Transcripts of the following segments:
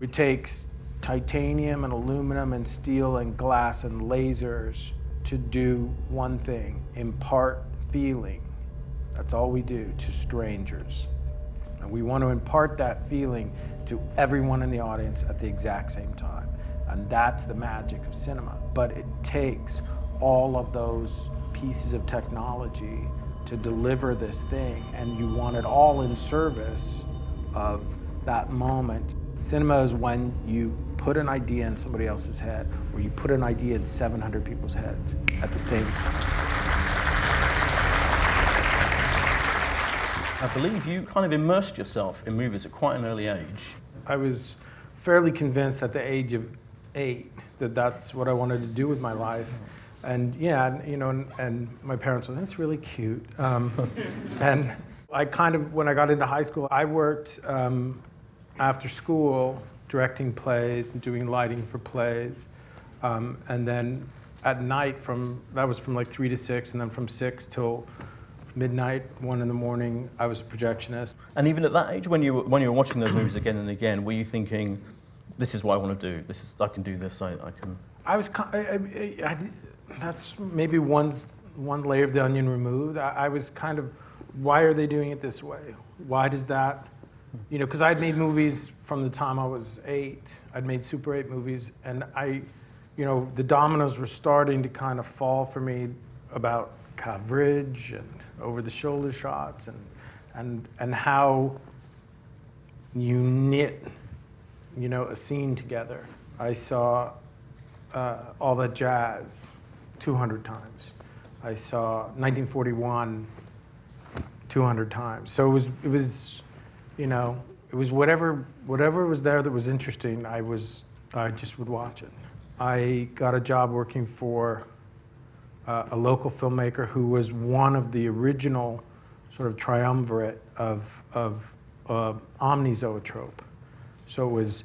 It takes titanium and aluminum and steel and glass and lasers to do one thing: impart feeling. That's all we do to strangers. And we want to impart that feeling to everyone in the audience at the exact same time. And that's the magic of cinema. But it takes all of those pieces of technology to deliver this thing, and you want it all in service of that moment. Cinema is when you put an idea in somebody else's head, or you put an idea in 700 people's heads at the same time. I believe you kind of immersed yourself in movies at quite an early age. I was fairly convinced at the age of 8 that that's what I wanted to do with my life. And yeah, you know, and my parents were, that's really cute. And I kind of, when I got into high school, I worked after school directing plays and doing lighting for plays. And then at night, that was from like 3 to 6, and then from 6 till midnight, 1 in the morning, I was a projectionist. And even at that age, when you were watching those movies again and again, were you thinking, this is what I want to do, I can do this, I can... I was, that's maybe one layer of the onion removed. I was kind of, why are they doing it this way? Why does that, you know, because I'd made movies from the time I was 8. I'd made Super 8 movies, and you know, the dominoes were starting to kind of fall for me about coverage and over-the-shoulder shots and how you knit, you know, a scene together. I saw All That Jazz 200 times. I saw 1941 200 times. So it was, you know, it was whatever was there that was interesting. I just would watch it. I got a job working for a local filmmaker who was one of the original sort of triumvirate of omnizoetrope. So it was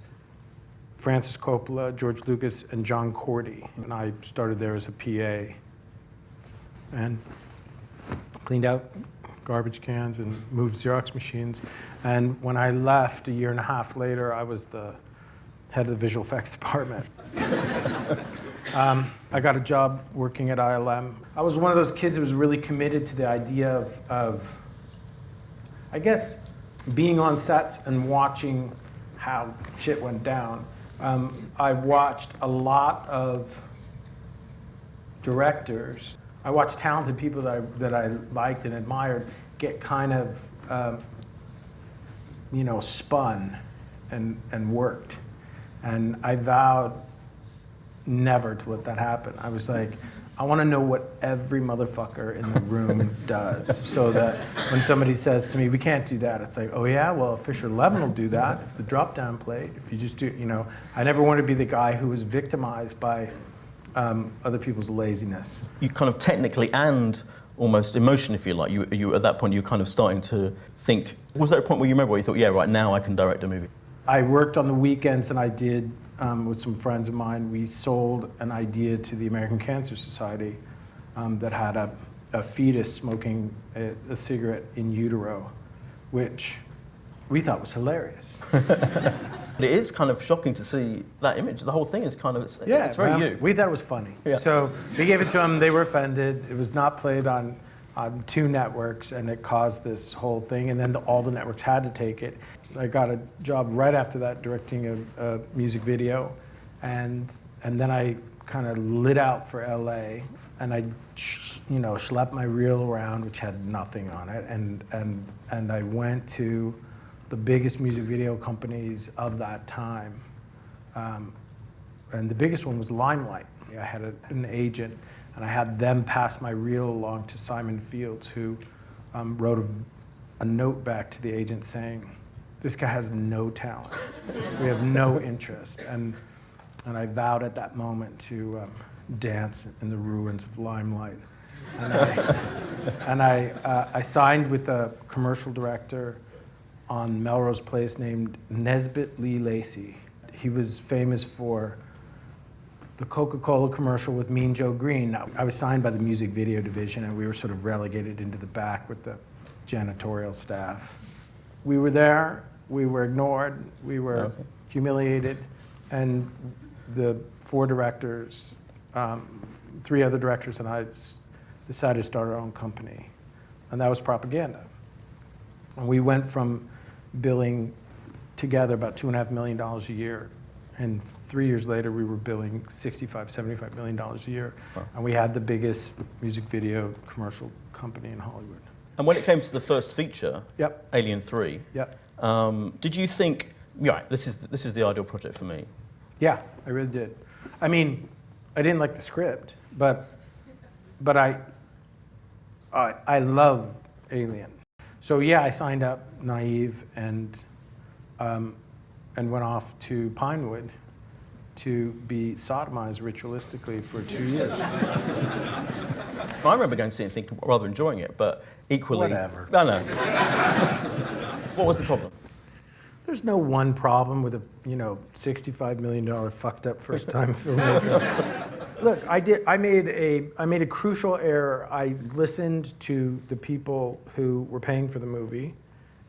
Francis Coppola, George Lucas, and John Cordy. And I started there as a PA and cleaned out garbage cans and moved Xerox machines. And when I left a year and a half later, I was the head of the visual effects department. I got a job working at ILM. I was one of those kids who was really committed to the idea of I guess, being on sets and watching how shit went down. I watched a lot of directors. I watched talented people that I liked and admired get kind of, you know, spun and worked. And I vowed never to let that happen. I was like, I want to know what every motherfucker in the room does, so that when somebody says to me, we can't do that, it's like, oh yeah, well, Fisher Levin will do that, if the drop-down plate, if you just do, you know. I never want to be the guy who was victimized by other people's laziness. You kind of technically and almost emotionally, if you like, you at that point, you're kind of starting to think, was there a point where you remember where you thought, yeah, right, now I can direct a movie? I worked on the weekends, and I did, with some friends of mine, we sold an idea to the American Cancer Society that had a fetus smoking a cigarette in utero, which we thought was hilarious. It is kind of shocking to see that image. The whole thing is kind of, it's very you. We thought it was funny. Yeah. So we gave it to them, they were offended. It was not played on 2 networks, and it caused this whole thing, and then all the networks had to take it. I got a job right after that directing a music video, and then I kind of lit out for LA, and I you know, schlepped my reel around, which had nothing on it, and I went to the biggest music video companies of that time, and the biggest one was Limelight. I had an agent, and I had them pass my reel along to Simon Fields, who wrote a note back to the agent saying, this guy has no talent. We have no interest. And I vowed at that moment to dance in the ruins of Limelight. And I signed with a commercial director on Melrose Place named Nesbitt Lee Lacey. He was famous for the Coca-Cola commercial with Mean Joe Green. Now, I was signed by the music video division, and we were sort of relegated into the back with the janitorial staff. We were there we were ignored, we were humiliated, and the 4 directors, 3 other directors and I decided to start our own company. And that was propaganda. And we went from billing together about $2.5 million a year. And 3 years later, we were billing $65–75 million a year. Wow. And we had the biggest music video commercial company in Hollywood. And when it came to the first feature, Yep. Alien 3, Yep. did you think, right, this is the ideal project for me? Yeah, I really did. I mean, I didn't like the script, but I love Alien. So yeah, I signed up naive and went off to Pinewood to be sodomized ritualistically for 2 years. I remember going to see it and thinking, rather enjoying it, but equally... Whatever. No. What was the problem? There's no one problem with a $65 million fucked up first time filmmaker. Look, I made a crucial error. I listened to the people who were paying for the movie,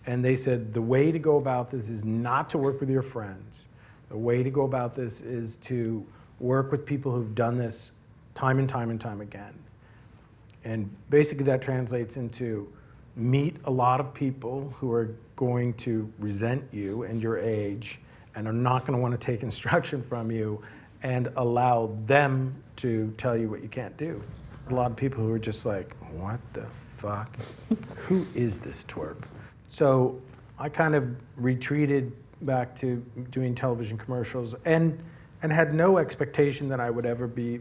and they said the way to go about this is not to work with your friends. The way to go about this is to work with people who've done this time and time and time again. And basically that translates into meet a lot of people who are going to resent you and your age and are not going to want to take instruction from you, and allow them to tell you what you can't do. A lot of people who are just like, what the fuck? Who is this twerp? So I kind of retreated back to doing television commercials and had no expectation that I would ever be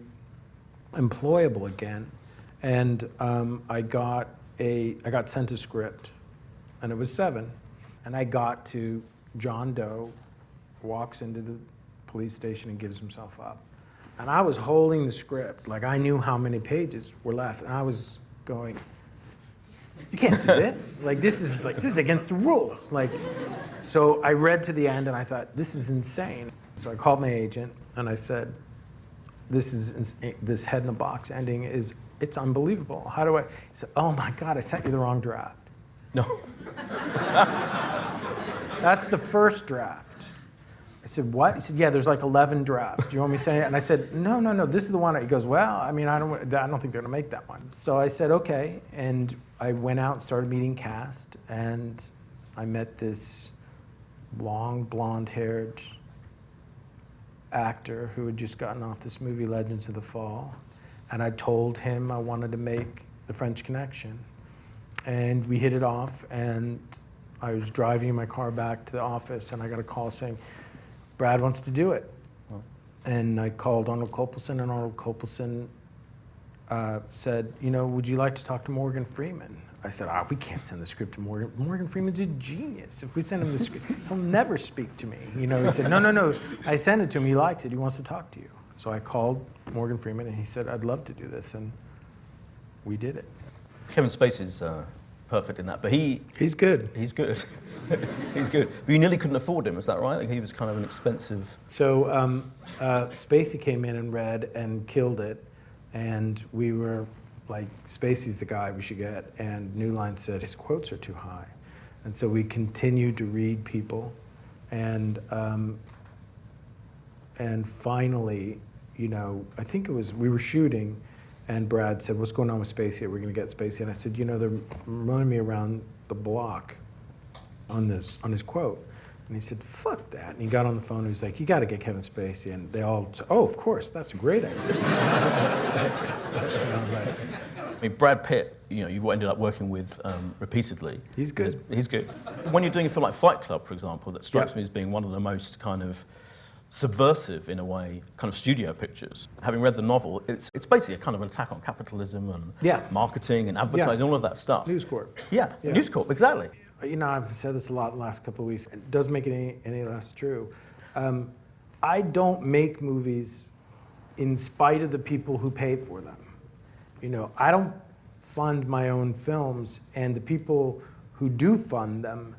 employable again. And I got sent a script, and it was 7. And I got to John Doe walks into the police station and gives himself up. And I was holding the script, like I knew how many pages were left, and I was going, you can't do this. This is against the rules. So I read to the end and I thought, this is insane. So I called my agent and I said, this head in the box ending it's unbelievable. How do I? He said, oh my God, I sent you the wrong draft. No. That's the first draft. I said, what? He said, yeah, there's like 11 drafts. Do you want me to say it? And I said, no, this is the one. He goes, well, I mean, I don't think they're gonna make that one. So I said, okay. And I went out and started meeting cast, and I met this long, blonde-haired actor who had just gotten off this movie, Legends of the Fall. And I told him I wanted to make The French Connection. And we hit it off, and I was driving in my car back to the office, and I got a call saying, Brad wants to do it. Oh. And I called Arnold Kopelson, and Arnold Kopelson said, would you like to talk to Morgan Freeman? I said, we can't send the script to Morgan. Morgan Freeman's a genius. If we send him the script, he'll never speak to me. He said, no. I sent it to him, he likes it, he wants to talk to you. So I called Morgan Freeman, and he said, I'd love to do this, and we did it. Kevin Spacey's perfect in that, but he's good. He's good. He's good. But you nearly couldn't afford him, is that right? He was kind of an expensive... So Spacey came in and read and killed it, and we were like, Spacey's the guy we should get, and New Line said his quotes are too high. And so we continued to read people, and finally, I think we were shooting, and Brad said, what's going on with Spacey? We're going to get Spacey. And I said, they're running me around the block on his quote. And he said, fuck that. And he got on the phone and he was like, you got to get Kevin Spacey. And they all said, oh, of course, that's a great idea. I mean, Brad Pitt, you've ended up working with repeatedly. He's good. He's good. When you're doing a film like Fight Club, for example, that strikes me as being one of the most kind of subversive, in a way, kind of studio pictures. Having read the novel, it's basically a kind of an attack on capitalism and marketing and advertising, all of that stuff. News Corp. Yeah, News Corp, exactly. I've said this a lot in the last couple of weeks. It doesn't make it any less true. I don't make movies in spite of the people who pay for them. I don't fund my own films, and the people who do fund them,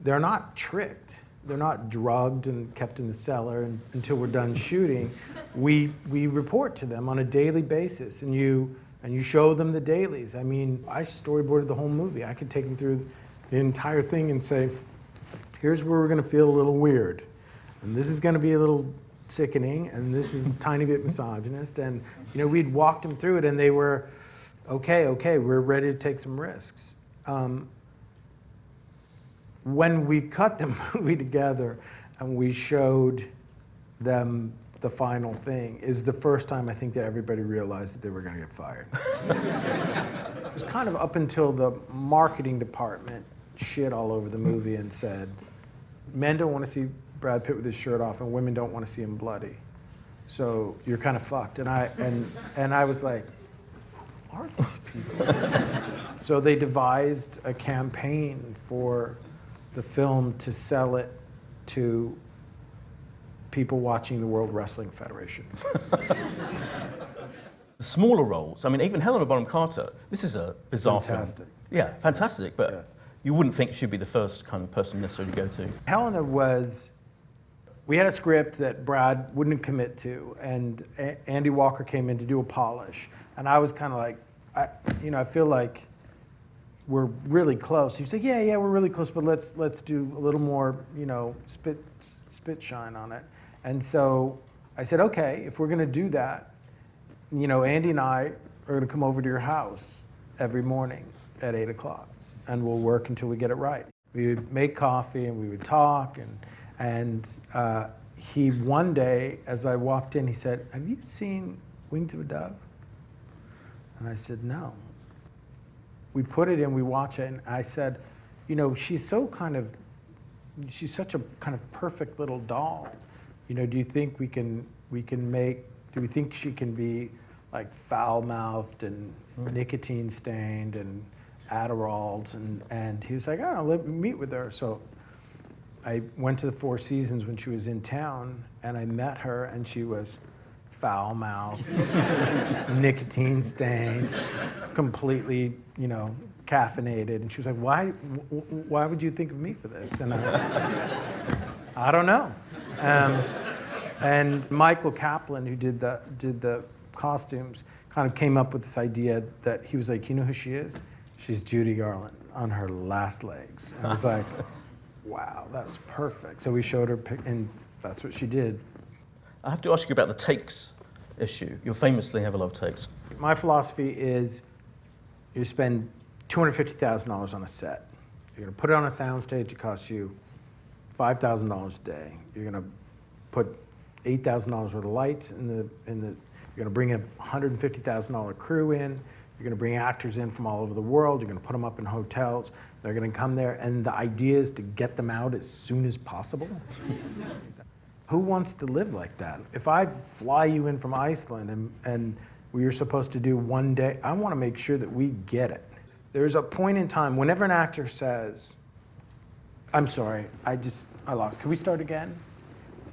they're not tricked. They're not drugged and kept in the cellar until we're done shooting. We report to them on a daily basis, and you show them the dailies. I mean, I storyboarded the whole movie. I could take them through the entire thing and say, here's where we're going to feel a little weird. And this is going to be a little sickening, and this is a tiny bit misogynist. And, we'd walked them through it, and they were, okay, we're ready to take some risks. When we cut the movie together and we showed them the final thing is the first time I think that everybody realized that they were going to get fired. It was kind of up until the marketing department shit all over the movie and said, men don't want to see Brad Pitt with his shirt off and women don't want to see him bloody. So you're kind of fucked. And I was like, who are these people? So they devised a campaign for the film to sell it to people watching the World Wrestling Federation. The smaller roles, I mean, even Helena Bonham Carter, this is a bizarre Fantastic. film. Yeah, fantastic, but Yeah. you wouldn't think she'd be the first kind of person necessarily to go to. Helena was, we had a script that Brad wouldn't commit to, and Andy Walker came in to do a polish, and I was kind of like, I feel like we're really close. He was like, yeah, we're really close, but let's do a little more, spit shine on it. And so I said, okay, if we're going to do that, Andy and I are going to come over to your house every morning at 8 o'clock, and we'll work until we get it right. We would make coffee, and we would talk, and he, one day, as I walked in, he said, have you seen Wings of a Dove? And I said, no. We put it in, we watch it, and I said, she's such a kind of perfect little doll. Do you think do we think she can be like foul-mouthed and nicotine stained and Adderalled? And he was like, I don't know, let me meet with her. So I went to the Four Seasons when she was in town, and I met her, and she was foul-mouthed, nicotine stained, completely, caffeinated. And she was like, why would you think of me for this? And I was like, I don't know. And Michael Kaplan, who did the costumes, kind of came up with this idea that he was like, you know who she is? She's Judy Garland on her last legs. And I was like, wow, that was perfect. So we showed her, and that's what she did. I have to ask you about the takes issue. You famously have a lot of takes. My philosophy is you spend $250,000 on a set. You're going to put it on a soundstage, it costs you $5,000 a day. You're going to put $8,000 worth of lights you're going to bring a $150,000 crew in. You're going to bring actors in from all over the world. You're going to put them up in hotels. They're going to come there, and the idea is to get them out as soon as possible. Who wants to live like that? If I fly you in from Iceland and we're supposed to do one day, I want to make sure that we get it. There's a point in time, whenever an actor says, I'm sorry, I lost. Can we start again?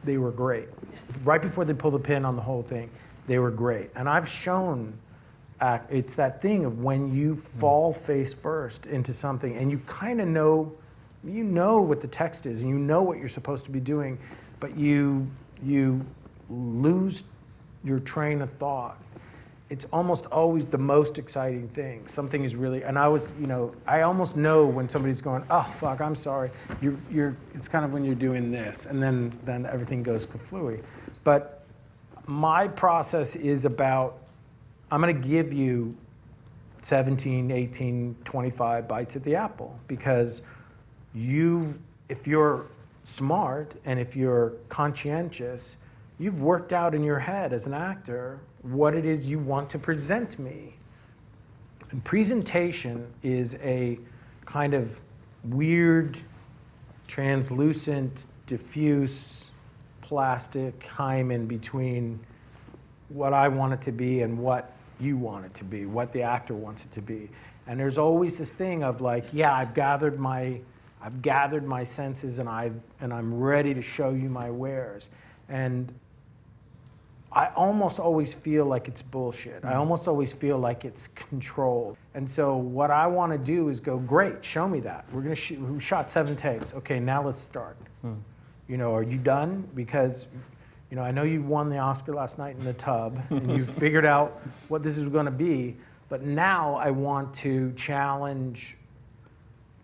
They were great. Right before they pull the pin on the whole thing, they were great. And I've shown, it's that thing of when you fall face first into something and you kind of know, what the text is and you know what you're supposed to be doing, but you lose your train of thought. It's almost always the most exciting thing. Something is really, and I almost know when somebody's going, oh fuck, I'm sorry. It's kind of when you're doing this, and then everything goes kaflooey. But my process is about, I'm gonna give you 17, 18, 25 bites at the apple, because if you're smart and if you're conscientious, you've worked out in your head as an actor what it is you want to present me. And presentation is a kind of weird, translucent, diffuse, plastic hymen between what I want it to be and what you want it to be, what the actor wants it to be. And there's always this thing of like, yeah, I've gathered my senses and I'm ready to show you my wares. And I almost always feel like it's bullshit. I almost always feel like it's controlled. And so what I want to do is go, great, show me that. We shot 7 takes. Okay, now let's start. Are you done? Because, I know you won the Oscar last night in the tub and you figured out what this is going to be, but now I want to challenge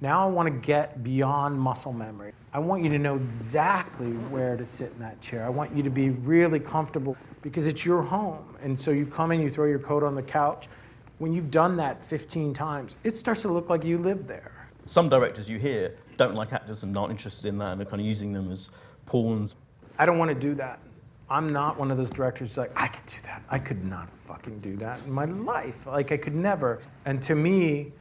Now I want to get beyond muscle memory. I want you to know exactly where to sit in that chair. I want you to be really comfortable because it's your home. And so you come in, you throw your coat on the couch. When you've done that 15 times, it starts to look like you live there. Some directors you hear don't like actors and aren't interested in that and are kind of using them as pawns. I don't want to do that. I'm not one of those directors like, I could do that. I could not fucking do that in my life. Like, I could never. And to me,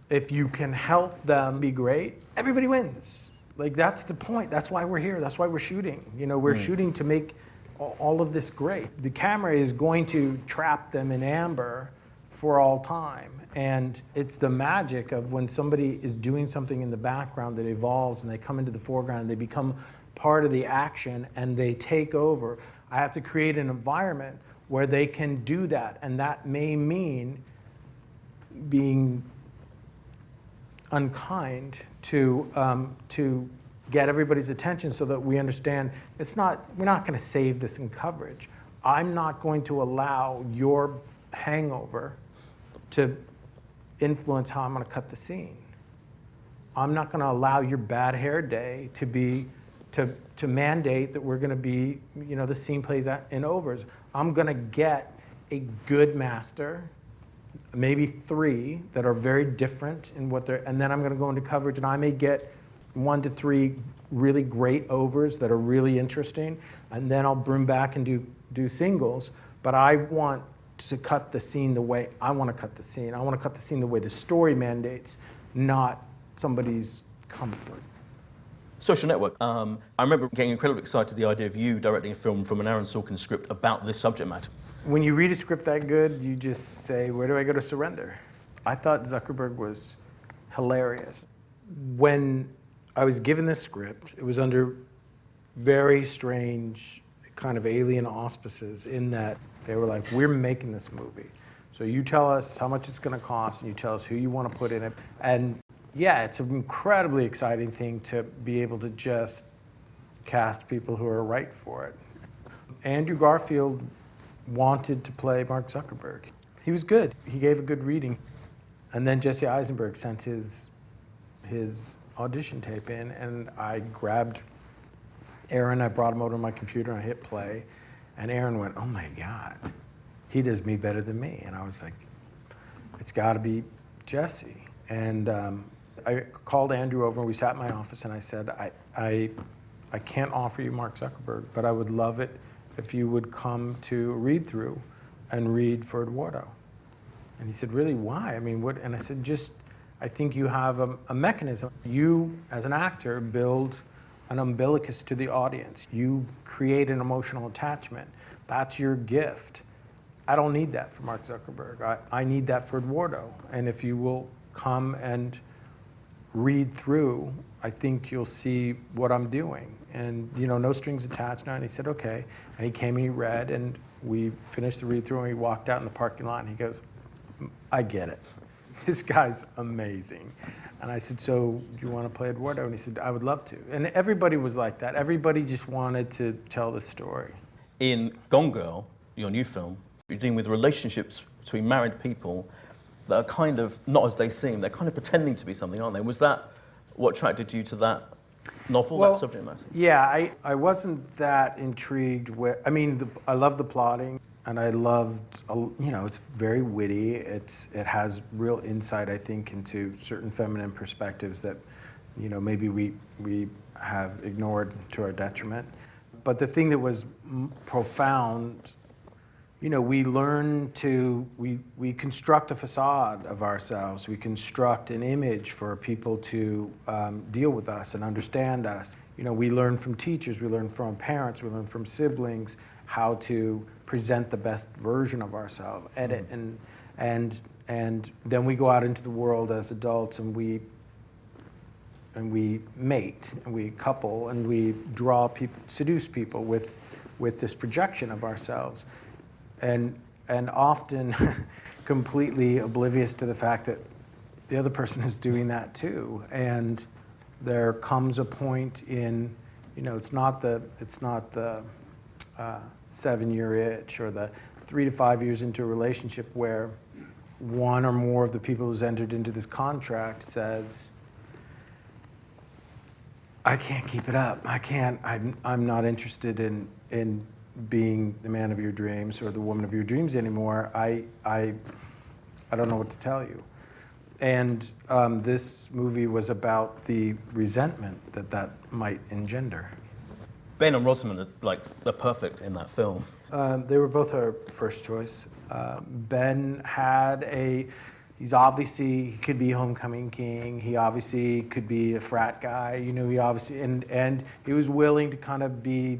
if you can help them be great, everybody wins. Like, that's the point. That's why we're here. That's why we're shooting. You know, we're shooting to make all of this great. The camera is going to trap them in amber for all time. And it's the magic of when somebody is doing something in the background that evolves and they come into the foreground and they become part of the action and they take over. I have to create an environment where they can do that. And that may mean being unkind to get everybody's attention so that we understand we're not going to save this in coverage. I'm not going to allow your hangover to influence how I'm going to cut the scene. I'm not going to allow your bad hair day to mandate that we're going to be, you know, the scene plays out in overs. I'm going to get a good master, maybe 3 that are very different in what they're, and then I'm going to go into coverage and I may get 1 to 3 really great overs that are really interesting, and then I'll bring back and do singles. But I want to cut the scene the way I want to cut the scene. I want to cut the scene the way the story mandates, not somebody's comfort. Social Network. I remember getting incredibly excited at the idea of you directing a film from an Aaron Sorkin script about this subject matter. When you read a script that good, you just say, where do I go to surrender? I thought Zuckerberg was hilarious. When I was given this script, it was under very strange kind of alien auspices in that they were like, we're making this movie. So you tell us how much it's going to cost and you tell us who you want to put in it. And yeah, it's an incredibly exciting thing to be able to just cast people who are right for it. Andrew Garfield wanted to play Mark Zuckerberg. He was good. He gave a good reading. And then Jesse Eisenberg sent his audition tape in, and I grabbed Aaron, I brought him over to my computer, and I hit play, and Aaron went, oh my God, he does me better than me. And I was like, it's gotta be Jesse. And I called Andrew over, and we sat in my office, and I said, I can't offer you Mark Zuckerberg, but I would love it if you would come to a read-through and read for Eduardo. And he said, really, why? I mean, what? And I said, I think you have a mechanism. You, as an actor, build an umbilicus to the audience. You create an emotional attachment. That's your gift. I don't need that for Mark Zuckerberg. I need that for Eduardo. And if you will come and read through, I think you'll see what I'm doing. And, you know, no strings attached now. And he said, okay. And he came and he read, and we finished the read-through, and we walked out in the parking lot, and he goes, I get it. This guy's amazing. And I said, so do you want to play Eduardo? And he said, I would love to. And everybody was like that. Everybody just wanted to tell the story. In Gone Girl, your new film, you're dealing with relationships between married people that are kind of not as they seem. They're kind of pretending to be something, aren't they? Was that what attracted you to that novel, that subject matter? Yeah, I wasn't that intrigued with, I mean, I love the plotting, and I loved, you know, it's very witty. It has real insight, I think, into certain feminine perspectives that, you know, maybe we have ignored to our detriment. But the thing that was profound, you know, we learn to, we construct a facade of ourselves. We construct an image for people to deal with us and understand us. You know, we learn from teachers, we learn from parents, we learn from siblings how to present the best version of ourselves, edit, and then we go out into the world as adults, and we mate, and we couple, and we draw people, seduce people with this projection of ourselves. And often completely oblivious to the fact that the other person is doing that too. And there comes a point in, you know, it's not the 7-year itch or the 3 to 5 years into a relationship where one or more of the people who's entered into this contract says, I can't keep it up. I can't. I'm not interested in being the man of your dreams or the woman of your dreams anymore. I don't know what to tell you. And this movie was about the resentment that might engender. Ben and Rosamund they're perfect in that film. They were both our first choice. Ben had he's obviously, he could be homecoming king. He obviously could be a frat guy. You know, he obviously, and he was willing to kind of be,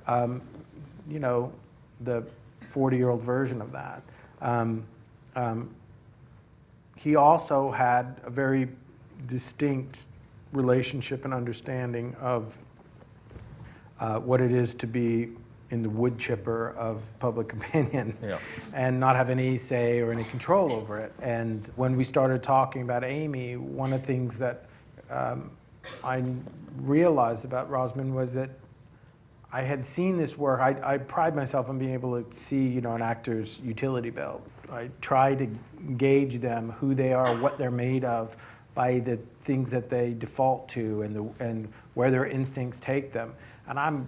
you know, the 40-year-old version of that. He also had a very distinct relationship and understanding of what it is to be in the wood chipper of public opinion, Yeah. and not have any say or any control over it. And when we started talking about Amy, one of the things that I realized about Rosamund was that I had seen this work. I pride myself on being able to see, you know, an actor's utility belt. I try to gauge them, who they are, what they're made of, by the things that they default to and where their instincts take them. And I'm,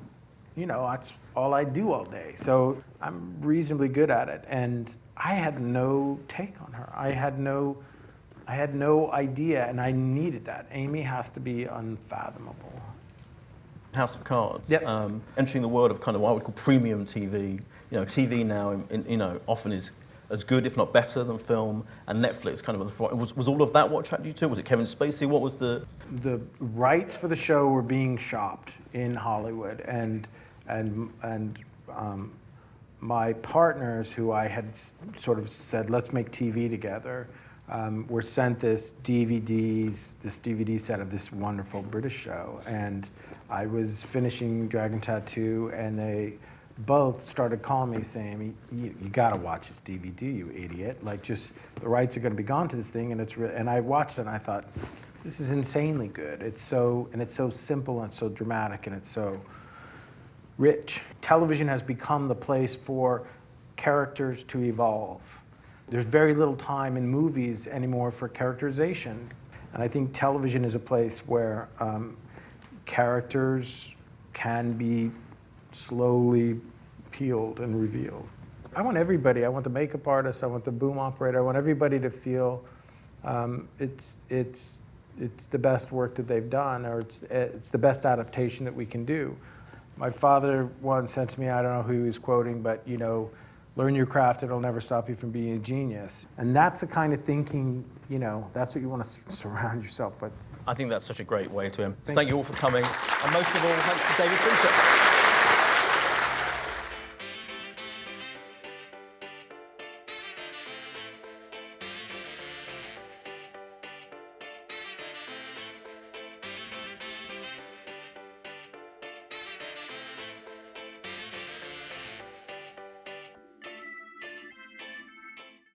you know, that's all I do all day. So I'm reasonably good at it. And I had no take on her. I had no idea, and I needed that. Amy has to be unfathomable. House of Cards. Yep. Entering the world of kind of what I would call premium TV. You know, TV now, you know, often is as good, if not better, than film, and Netflix kind of at the front. Was all of that what attracted you to? Was it Kevin Spacey? What was the rights for the show were being shopped in Hollywood, and my partners, who I had sort of said, let's make TV together, were sent this DVD set of this wonderful British show, and I was finishing Dragon Tattoo, and they both started calling me saying, you gotta watch this DVD, you idiot. Like, just, the rights are gonna be gone to this thing, and and I watched it and I thought, this is insanely good. It's so simple and it's so dramatic and it's so rich. Television has become the place for characters to evolve. There's very little time in movies anymore for characterization. And I think television is a place where characters can be slowly peeled and revealed. I want everybody, I want the makeup artist, I want the boom operator, I want everybody to feel it's the best work that they've done, or it's the best adaptation that we can do. My father once said to me, I don't know who he was quoting, but, you know, learn your craft, it'll never stop you from being a genius. And that's the kind of thinking, you know, that's what you want to surround yourself with. I think that's such a great way to end. Thank you all for coming, and most of all, thanks to David Fincher.